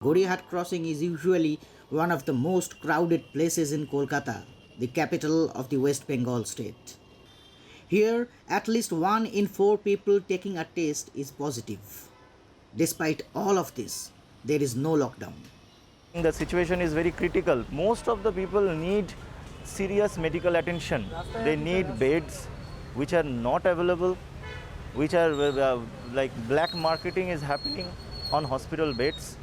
Gorihat Crossing is usually one of the most crowded places in Kolkata, the capital of the West Bengal state. Here, at least 1 in 4 people taking a test is positive. Despite all of this, there is no lockdown. The situation is very critical. Most of the people need serious medical attention. They need beds which are not available, which are like black marketing is happening on hospital beds.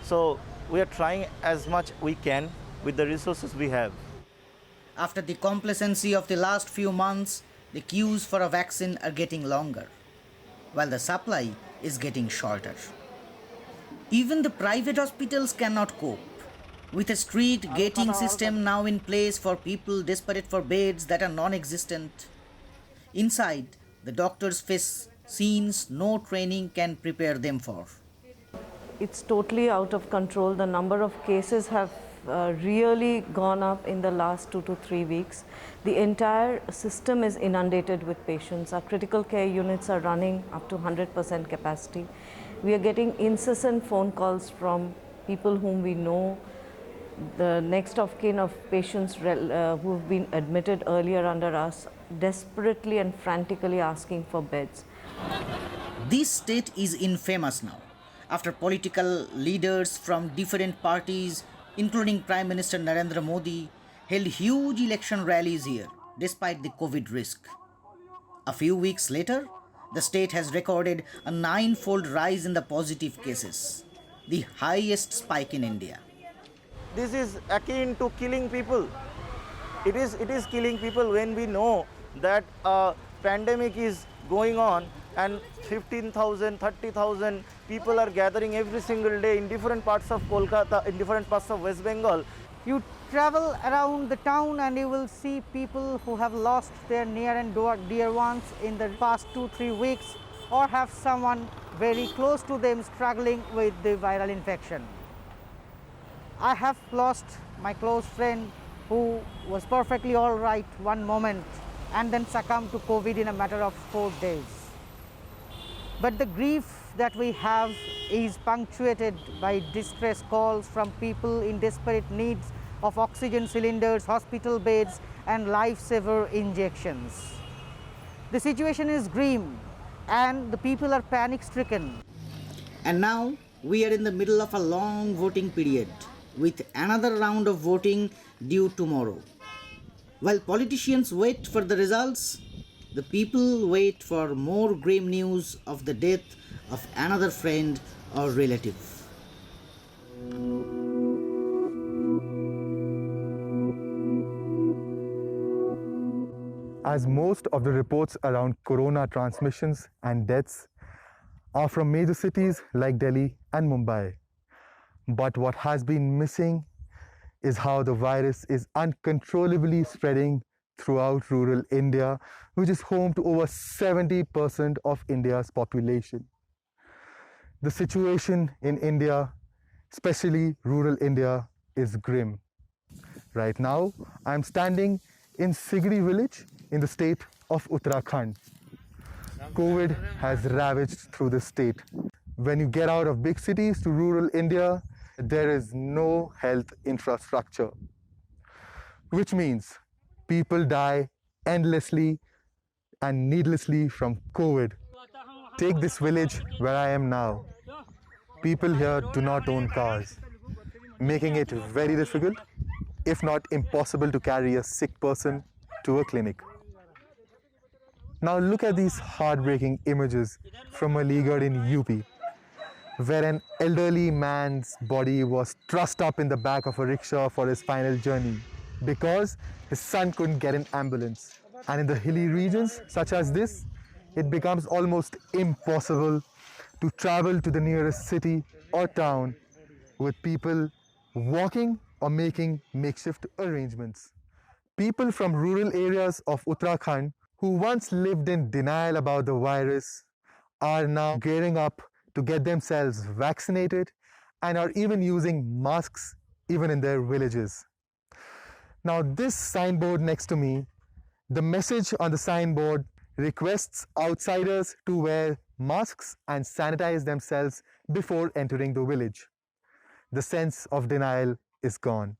So we are trying as much we can with the resources we have. After the complacency of the last few months, the queues for a vaccine are getting longer, while the supply is getting shorter. Even the private hospitals cannot cope. With a strict gating system now in place for people desperate for beds that are non existent, inside, the doctors face scenes no training can prepare them for. It's totally out of control. The number of cases have really gone up in the last 2 to 3 weeks. The entire system is inundated with patients. Our critical care units are running up to 100% capacity. We are getting incessant phone calls from people whom we know, the next of kin of patients who have been admitted earlier under us, desperately and frantically asking for beds. This state is infamous now, after political leaders from different parties, including Prime Minister Narendra Modi, held huge election rallies here despite the COVID risk. A few weeks later, the state has recorded a 9-fold rise in the positive cases, the highest spike in India. This is akin to killing people. It is killing people when we know that a pandemic is going on and 15,000, 30,000 people are gathering every single day in different parts of Kolkata, in different parts of West Bengal. You travel around the town and you will see people who have lost their near and dear ones in the past 2-3 weeks, or have someone very close to them struggling with the viral infection. I have lost my close friend who was perfectly all right one moment and then succumbed to COVID in a matter of 4 days. But the grief that we have is punctuated by distress calls from people in desperate needs of oxygen cylinders, hospital beds, and lifesaver injections. The situation is grim and the people are panic stricken. And now we are in the middle of a long voting period, with another round of voting due tomorrow. While politicians wait for the results, the people wait for more grim news of the death of another friend or relative. As most of the reports around corona transmissions and deaths are from major cities like Delhi and Mumbai. But what has been missing is how the virus is uncontrollably spreading throughout rural India, which is home to over 70% of India's population. The situation in India, especially rural India, is grim. Right now, I'm standing in Sigri village in the state of Uttarakhand. COVID has ravaged through the state. When you get out of big cities to rural India, there is no health infrastructure, which means people die endlessly and needlessly from COVID. Take this village where I am now. People here do not own cars, making it very difficult, if not impossible, to carry a sick person to a clinic. Now look at these heartbreaking images from Aligarh in UP, where an elderly man's body was trussed up in the back of a rickshaw for his final journey because his son couldn't get an ambulance. And in the hilly regions such as this, it becomes almost impossible to travel to the nearest city or town with people walking or making makeshift arrangements. People from rural areas of Uttarakhand who once lived in denial about the virus are now gearing up to get themselves vaccinated and are even using masks even in their villages. Now this signboard next to me, the message on the signboard requests outsiders to wear masks and sanitize themselves before entering the village. the sense of denial is gone.